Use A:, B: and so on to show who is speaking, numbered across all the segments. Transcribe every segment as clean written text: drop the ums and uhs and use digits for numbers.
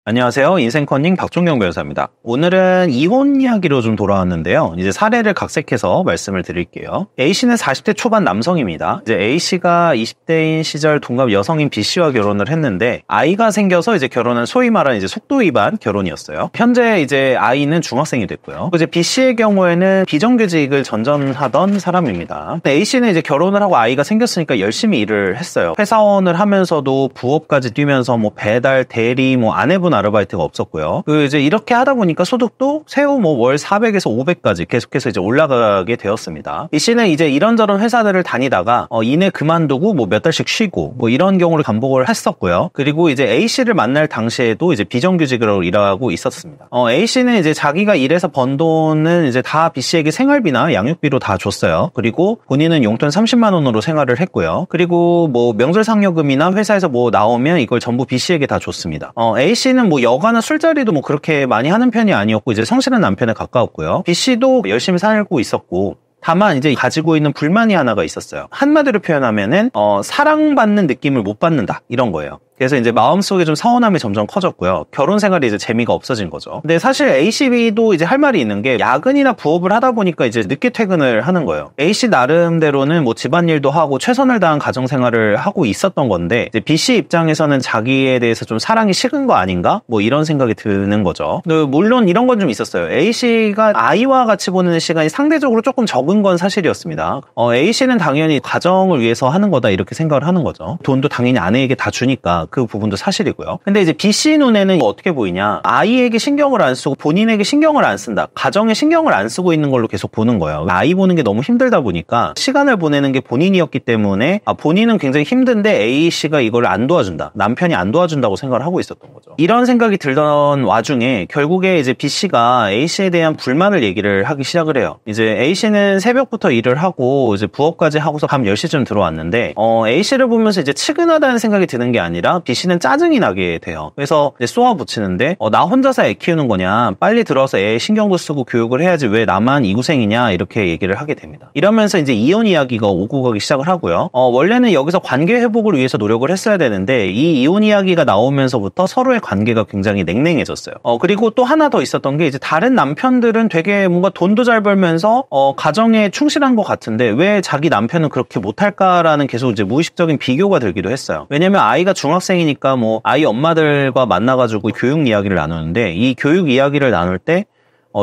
A: 안녕하세요. 인생컨닝 박종경 변호사입니다. 오늘은 이혼 이야기로 좀 돌아왔는데요. 이제 사례를 각색해서 말씀을 드릴게요. A씨는 40대 초반 남성입니다. 이제 A씨가 20대인 시절 동갑 여성인 B씨와 결혼을 했는데 아이가 생겨서 이제 결혼은 소위 말하는 이제 속도 위반 결혼이었어요. 현재 이제 아이는 중학생이 됐고요. 이제 B씨의 경우에는 비정규직을 전전하던 사람입니다. A씨는 이제 결혼을 하고 아이가 생겼으니까 열심히 일을 했어요. 회사원을 하면서도 부업까지 뛰면서 뭐 배달, 대리, 뭐 아내분 아르바이트가 없었고요. 이제 이렇게 하다 보니까 소득도 새우 뭐 월 400에서 500까지 계속해서 이제 올라가게 되었습니다. 이 씨는 이제 이런저런 회사들을 다니다가 이내 그만두고 뭐 몇 달씩 쉬고 뭐 이런 경우를 반복을 했었고요. 그리고 이제 A 씨를 만날 당시에도 이제 비정규직으로 일하고 있었습니다. A 씨는 이제 자기가 일해서 번 돈은 이제 다 B 씨에게 생활비나 양육비로 다 줬어요. 그리고 본인은 용돈 30만 원으로 생활을 했고요. 그리고 뭐 명절 상여금이나 회사에서 뭐 나오면 이걸 전부 B 씨에게 다 줬습니다. A 씨는 뭐 여가나 술자리도 뭐 그렇게 많이 하는 편이 아니었고 이제 성실한 남편에 가까웠고요. B 씨도 열심히 살고 있었고 다만 이제 가지고 있는 불만이 하나가 있었어요. 한마디로 표현하면은 사랑받는 느낌을 못 받는다 이런 거예요. 그래서 이제 마음속에 좀 서운함이 점점 커졌고요. 결혼 생활이 이제 재미가 없어진 거죠. 근데 사실 A씨도 이제 할 말이 있는 게 야근이나 부업을 하다 보니까 이제 늦게 퇴근을 하는 거예요. A씨 나름대로는 뭐 집안일도 하고 최선을 다한 가정 생활을 하고 있었던 건데 이제 B씨 입장에서는 자기에 대해서 좀 사랑이 식은 거 아닌가? 뭐 이런 생각이 드는 거죠. 물론 이런 건 좀 있었어요. A씨가 아이와 같이 보내는 시간이 상대적으로 조금 적은 건 사실이었습니다. A씨는 당연히 가정을 위해서 하는 거다 이렇게 생각을 하는 거죠. 돈도 당연히 아내에게 다 주니까 그 부분도 사실이고요. 근데 이제 B씨 눈에는 어떻게 보이냐? 아이에게 신경을 안 쓰고 본인에게 신경을 안 쓴다. 가정에 신경을 안 쓰고 있는 걸로 계속 보는 거예요. 아이 보는 게 너무 힘들다 보니까 시간을 보내는 게 본인이었기 때문에 본인은 굉장히 힘든데 A씨가 이걸 안 도와준다. 남편이 안 도와준다고 생각을 하고 있었던 거죠. 이런 생각이 들던 와중에 결국에 이제 B씨가 A씨에 대한 불만을 얘기를 하기 시작을 해요. 이제 A씨는 새벽부터 일을 하고 이제 부업까지 하고서 밤 10시쯤 들어왔는데 A씨를 보면서 이제 측은하다는 생각이 드는 게 아니라 B씨는 짜증이 나게 돼요. 그래서 이제 쏘아붙이는데 나 혼자서 애 키우는 거냐? 빨리 들어서 애 신경도 쓰고 교육을 해야지 왜 나만 이구생이냐? 이렇게 얘기를 하게 됩니다. 이러면서 이제 이혼 이야기가 오고 가기 시작을 하고요. 원래는 여기서 관계 회복을 위해서 노력을 했어야 되는데 이 이혼 이야기가 나오면서부터 서로의 관계가 굉장히 냉랭해졌어요. 그리고 또 하나 더 있었던 게 이제 다른 남편들은 되게 뭔가 돈도 잘 벌면서 가정에 충실한 것 같은데 왜 자기 남편은 그렇게 못할까라는 계속 이제 무의식적인 비교가 들기도 했어요. 왜냐면 아이가 중학생이니까 뭐 아이 엄마들과 만나가지고 교육 이야기를 나누는데 이 교육 이야기를 나눌 때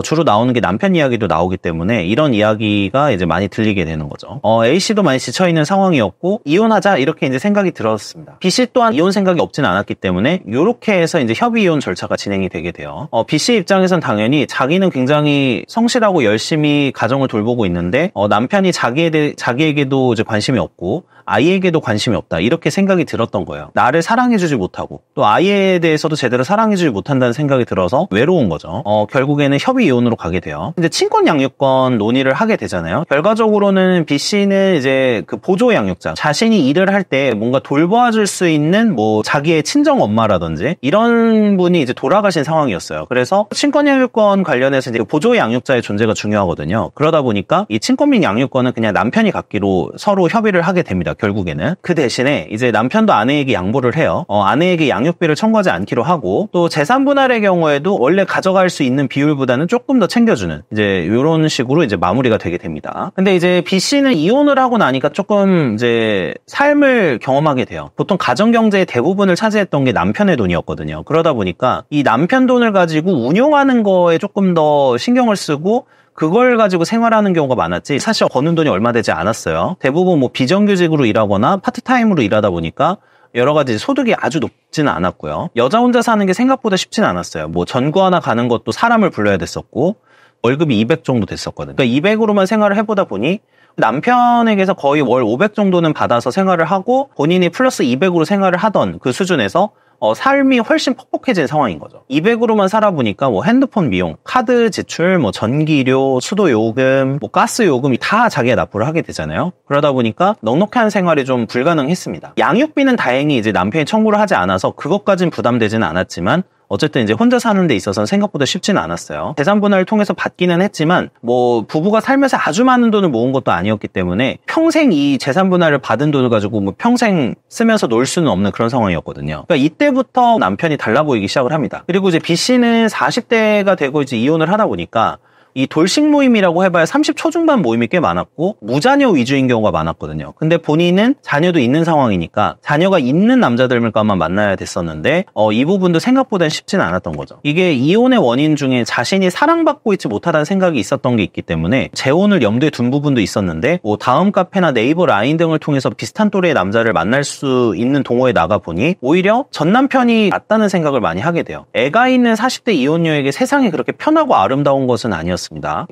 A: 주로 나오는 게 남편 이야기도 나오기 때문에 이런 이야기가 이제 많이 들리게 되는 거죠. A씨도 많이 지쳐있는 상황이었고 이혼하자 이렇게 이제 생각이 들었습니다. B씨 또한 이혼 생각이 없진 않았기 때문에 이렇게 해서 이제 협의 이혼 절차가 진행이 되게 돼요. B씨 입장에선 당연히 자기는 굉장히 성실하고 열심히 가정을 돌보고 있는데 남편이 자기에게도 이제 관심이 없고 아이에게도 관심이 없다 이렇게 생각이 들었던 거예요. 나를 사랑해주지 못하고 또 아이에 대해서도 제대로 사랑해주지 못한다는 생각이 들어서 외로운 거죠. 결국에는 협의 이혼으로 가게 돼요. 이제 친권 양육권 논의를 하게 되잖아요. 결과적으로는 B씨는 이제 그 보조 양육자, 자신이 일을 할 때 뭔가 돌봐줄 수 있는 뭐 자기의 친정 엄마라든지 이런 분이 이제 돌아가신 상황이었어요. 그래서 친권 양육권 관련해서 이제 보조 양육자의 존재가 중요하거든요. 그러다 보니까 이 친권 및 양육권은 그냥 남편이 갖기로 서로 협의를 하게 됩니다. 결국에는 그 대신에 이제 남편도 아내에게 양보를 해요. 아내에게 양육비를 청구하지 않기로 하고 또 재산 분할의 경우에도 원래 가져갈 수 있는 비율보다는 조금 더 챙겨주는 이제 이런 식으로 이제 마무리가 되게 됩니다. 근데 이제 B씨는 이혼을 하고 나니까 조금 이제 삶을 경험하게 돼요. 보통 가정 경제의 대부분을 차지했던 게 남편의 돈이었거든요. 그러다 보니까 이 남편 돈을 가지고 운용하는 거에 조금 더 신경을 쓰고 그걸 가지고 생활하는 경우가 많았지 사실 버는 돈이 얼마 되지 않았어요. 대부분 뭐 비정규직으로 일하거나 파트타임으로 일하다 보니까 여러 가지 소득이 아주 높지는 않았고요. 여자 혼자 사는 게 생각보다 쉽지는 않았어요. 뭐 전구 하나 가는 것도 사람을 불러야 됐었고 월급이 200 정도 됐었거든요. 그러니까 200으로만 생활을 해보다 보니 남편에게서 거의 월 500 정도는 받아서 생활을 하고 본인이 플러스 200으로 생활을 하던 그 수준에서 삶이 훨씬 퍽퍽해진 상황인 거죠. 200으로만 살아보니까 뭐 핸드폰 비용, 카드 지출, 뭐 전기료, 수도 요금, 뭐 가스 요금이 다 자기가 납부를 하게 되잖아요. 그러다 보니까 넉넉한 생활이 좀 불가능했습니다. 양육비는 다행히 이제 남편이 청구를 하지 않아서 그것까진 부담되지는 않았지만 어쨌든 이제 혼자 사는 데 있어서는 생각보다 쉽지는 않았어요. 재산 분할을 통해서 받기는 했지만 뭐 부부가 살면서 아주 많은 돈을 모은 것도 아니었기 때문에 평생 이 재산 분할을 받은 돈을 가지고 뭐 평생 쓰면서 놀 수는 없는 그런 상황이었거든요. 그러니까 이때부터 남편이 달라 보이기 시작을 합니다. 그리고 이제 B 씨는 40대가 되고 이제 이혼을 하다 보니까 이 돌식 모임이라고 해봐야 30 초중반 모임이 꽤 많았고 무자녀 위주인 경우가 많았거든요. 근데 본인은 자녀도 있는 상황이니까 자녀가 있는 남자들과만 만나야 됐었는데 이 부분도 생각보다는 쉽지는 않았던 거죠. 이게 이혼의 원인 중에 자신이 사랑받고 있지 못하다는 생각이 있었던 게 있기 때문에 재혼을 염두에 둔 부분도 있었는데 뭐 다음 카페나 네이버 라인 등을 통해서 비슷한 또래의 남자를 만날 수 있는 동호회에 나가보니 오히려 전 남편이 낫다는 생각을 많이 하게 돼요. 애가 있는 40대 이혼녀에게 세상이 그렇게 편하고 아름다운 것은 아니었습니다.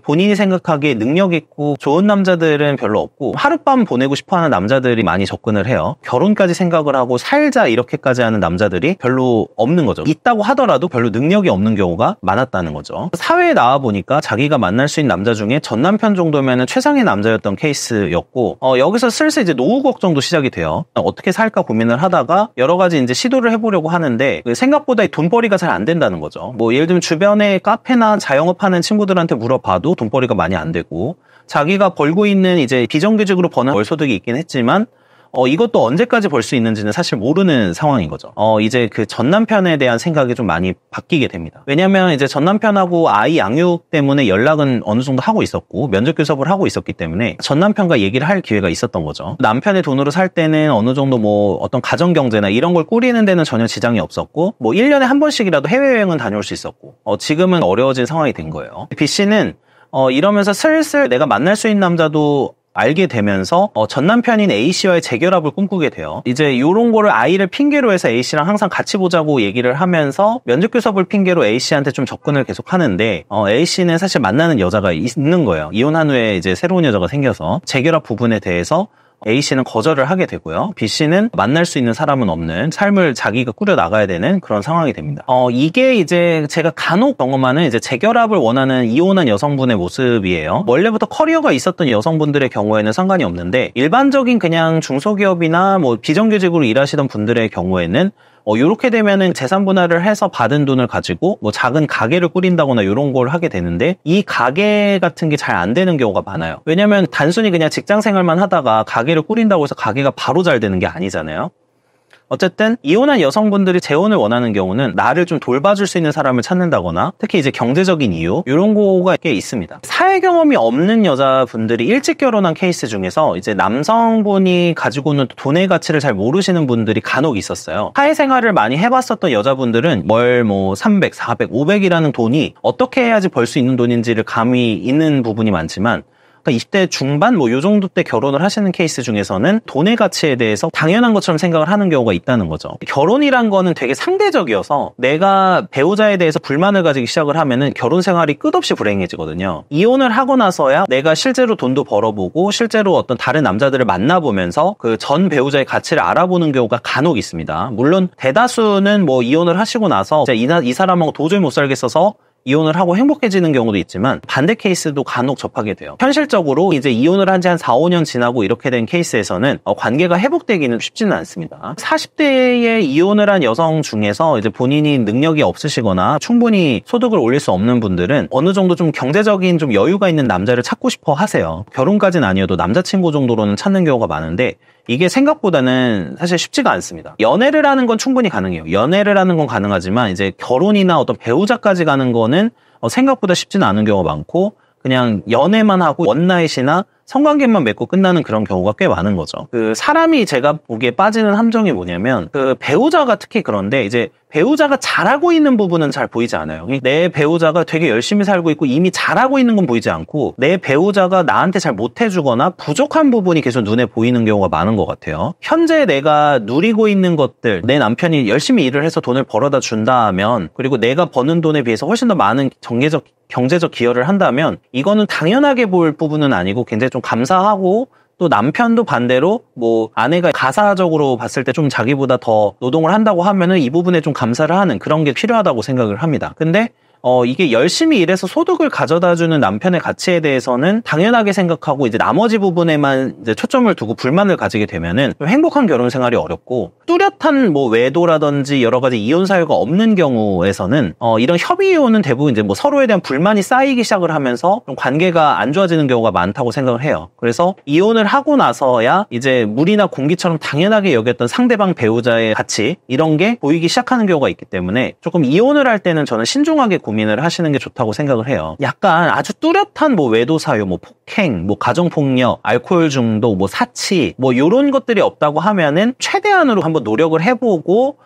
A: 본인이 생각하기에 능력 있고 좋은 남자들은 별로 없고 하룻밤 보내고 싶어하는 남자들이 많이 접근을 해요. 결혼까지 생각을 하고 살자 이렇게까지 하는 남자들이 별로 없는 거죠. 있다고 하더라도 별로 능력이 없는 경우가 많았다는 거죠. 사회에 나와보니까 자기가 만날 수 있는 남자 중에 전 남편 정도면 최상의 남자였던 케이스였고 여기서 슬슬 이제 노후 걱정도 시작이 돼요. 어떻게 살까 고민을 하다가 여러 가지 이제 시도를 해보려고 하는데 생각보다 돈벌이가 잘 안 된다는 거죠. 뭐 예를 들면 주변에 카페나 자영업하는 친구들한테 물어봐도 돈벌이가 많이 안 되고 자기가 벌고 있는 이제 비정규직으로 버는 월소득이 있긴 했지만 이것도 언제까지 벌 수 있는지는 사실 모르는 상황인 거죠. 이제 그 전 남편에 대한 생각이 좀 많이 바뀌게 됩니다. 왜냐면 이제 전 남편하고 아이 양육 때문에 연락은 어느 정도 하고 있었고 면접 교섭을 하고 있었기 때문에 전 남편과 얘기를 할 기회가 있었던 거죠. 남편의 돈으로 살 때는 어느 정도 뭐 어떤 가정 경제나 이런 걸 꾸리는 데는 전혀 지장이 없었고 뭐 1년에 한 번씩이라도 해외여행은 다녀올 수 있었고 지금은 어려워진 상황이 된 거예요. B 씨는 이러면서 슬슬 내가 만날 수 있는 남자도 알게 되면서 전 남편인 A씨와의 재결합을 꿈꾸게 돼요. 이제 요런 거를 아이를 핑계로 해서 A씨랑 항상 같이 보자고 얘기를 하면서 면접 교섭을 핑계로 A씨한테 좀 접근을 계속 하는데 A씨는 사실 만나는 여자가 있는 거예요. 이혼한 후에 이제 새로운 여자가 생겨서 재결합 부분에 대해서 A씨는 거절을 하게 되고요. B씨는 만날 수 있는 사람은 없는 삶을 자기가 꾸려나가야 되는 그런 상황이 됩니다. 이게 이제 제가 간혹 경험하는 이제 재결합을 원하는 이혼한 여성분의 모습이에요. 원래부터 커리어가 있었던 여성분들의 경우에는 상관이 없는데 일반적인 그냥 중소기업이나 뭐 비정규직으로 일하시던 분들의 경우에는 요렇게 되면은 재산 분할을 해서 받은 돈을 가지고 뭐 작은 가게를 꾸린다거나 요런 걸 하게 되는데 이 가게 같은 게 잘 안 되는 경우가 많아요. 왜냐면 단순히 그냥 직장 생활만 하다가 가게를 꾸린다고 해서 가게가 바로 잘 되는 게 아니잖아요. 어쨌든 이혼한 여성분들이 재혼을 원하는 경우는 나를 좀 돌봐줄 수 있는 사람을 찾는다거나 특히 이제 경제적인 이유 이런 거가 꽤 있습니다. 사회 경험이 없는 여자분들이 일찍 결혼한 케이스 중에서 이제 남성분이 가지고 있는 돈의 가치를 잘 모르시는 분들이 간혹 있었어요. 사회생활을 많이 해봤었던 여자분들은 월 뭐 300, 400, 500이라는 돈이 어떻게 해야지 벌 수 있는 돈인지를 감이 있는 부분이 많지만 그러니까 20대 중반 뭐 요 정도 때 결혼을 하시는 케이스 중에서는 돈의 가치에 대해서 당연한 것처럼 생각을 하는 경우가 있다는 거죠. 결혼이란 거는 되게 상대적이어서 내가 배우자에 대해서 불만을 가지기 시작을 하면은 결혼 생활이 끝없이 불행해지거든요. 이혼을 하고 나서야 내가 실제로 돈도 벌어보고 실제로 어떤 다른 남자들을 만나보면서 그 전 배우자의 가치를 알아보는 경우가 간혹 있습니다. 물론 대다수는 뭐 이혼을 하시고 나서 이 사람하고 도저히 못 살겠어서 이혼을 하고 행복해지는 경우도 있지만 반대 케이스도 간혹 접하게 돼요. 현실적으로 이제 이혼을 한 지 한 4, 5년 지나고 이렇게 된 케이스에서는 관계가 회복되기는 쉽지는 않습니다. 40대에 이혼을 한 여성 중에서 이제 본인이 능력이 없으시거나 충분히 소득을 올릴 수 없는 분들은 어느 정도 좀 경제적인 좀 여유가 있는 남자를 찾고 싶어 하세요. 결혼까지는 아니어도 남자친구 정도로는 찾는 경우가 많은데 이게 생각보다는 사실 쉽지가 않습니다. 연애를 하는 건 충분히 가능해요. 연애를 하는 건 가능하지만 이제 결혼이나 어떤 배우자까지 가는 거는 생각보다 쉽지는 않은 경우가 많고 그냥 연애만 하고 원나잇이나 성관계만 맺고 끝나는 그런 경우가 꽤 많은 거죠. 그 사람이 제가 보기에 빠지는 함정이 뭐냐면 그 배우자가 특히 그런데 이제 배우자가 잘하고 있는 부분은 잘 보이지 않아요. 내 배우자가 되게 열심히 살고 있고 이미 잘하고 있는 건 보이지 않고 내 배우자가 나한테 잘 못해주거나 부족한 부분이 계속 눈에 보이는 경우가 많은 것 같아요. 현재 내가 누리고 있는 것들, 내 남편이 열심히 일을 해서 돈을 벌어다 준다면 그리고 내가 버는 돈에 비해서 훨씬 더 많은 경제적 기여를 한다면 이거는 당연하게 볼 부분은 아니고 굉장히 좀 감사하고 또 남편도 반대로 뭐 아내가 가사적으로 봤을 때 좀 자기보다 더 노동을 한다고 하면은 이 부분에 좀 감사를 하는 그런 게 필요하다고 생각을 합니다. 근데 이게 열심히 일해서 소득을 가져다주는 남편의 가치에 대해서는 당연하게 생각하고 이제 나머지 부분에만 이제 초점을 두고 불만을 가지게 되면은 좀 행복한 결혼 생활이 어렵고, 뚜렷한 뭐 외도라든지 여러 가지 이혼 사유가 없는 경우에서는 이런 협의 이혼은 대부분 이제 뭐 서로에 대한 불만이 쌓이기 시작을 하면서 좀 관계가 안 좋아지는 경우가 많다고 생각을 해요. 그래서 이혼을 하고 나서야 이제 물이나 공기처럼 당연하게 여겼던 상대방 배우자의 가치, 이런 게 보이기 시작하는 경우가 있기 때문에 조금 이혼을 할 때는 저는 신중하게 고민을 하시는 게 좋다고 생각을 해요. 약간 아주 뚜렷한 뭐 외도 사유, 뭐 폭행, 뭐 가정폭력, 알코올 중독, 뭐 사치, 뭐 이런 것들이 없다고 하면은 최대한으로 한번 노력을 해보고,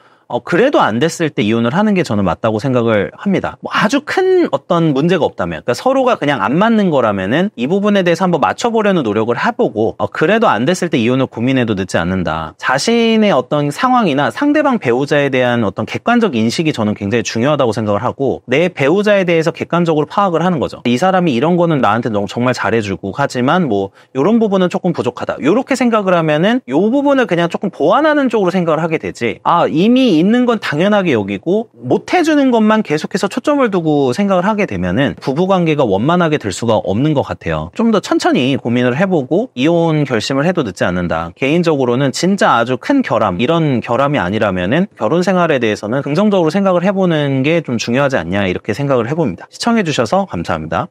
A: 그래도 안 됐을 때 이혼을 하는 게 저는 맞다고 생각을 합니다. 뭐 아주 큰 어떤 문제가 없다면, 그러니까 서로가 그냥 안 맞는 거라면은 이 부분에 대해서 한번 맞춰보려는 노력을 해보고, 그래도 안 됐을 때 이혼을 고민해도 늦지 않는다. 자신의 어떤 상황이나 상대방 배우자에 대한 어떤 객관적 인식이 저는 굉장히 중요하다고 생각을 하고, 내 배우자에 대해서 객관적으로 파악을 하는 거죠. 이 사람이 이런 거는 나한테 너무 정말 잘해주고, 하지만 뭐 이런 부분은 조금 부족하다, 이렇게 생각을 하면은 이 부분을 그냥 조금 보완하는 쪽으로 생각을 하게 되지, 이미 있는 건 당연하게 여기고 못 해주는 것만 계속해서 초점을 두고 생각을 하게 되면은 부부관계가 원만하게 될 수가 없는 것 같아요. 좀 더 천천히 고민을 해보고 이혼 결심을 해도 늦지 않는다. 개인적으로는 진짜 아주 큰 결함, 이런 결함이 아니라면은 결혼 생활에 대해서는 긍정적으로 생각을 해보는 게 좀 중요하지 않냐, 이렇게 생각을 해봅니다. 시청해주셔서 감사합니다.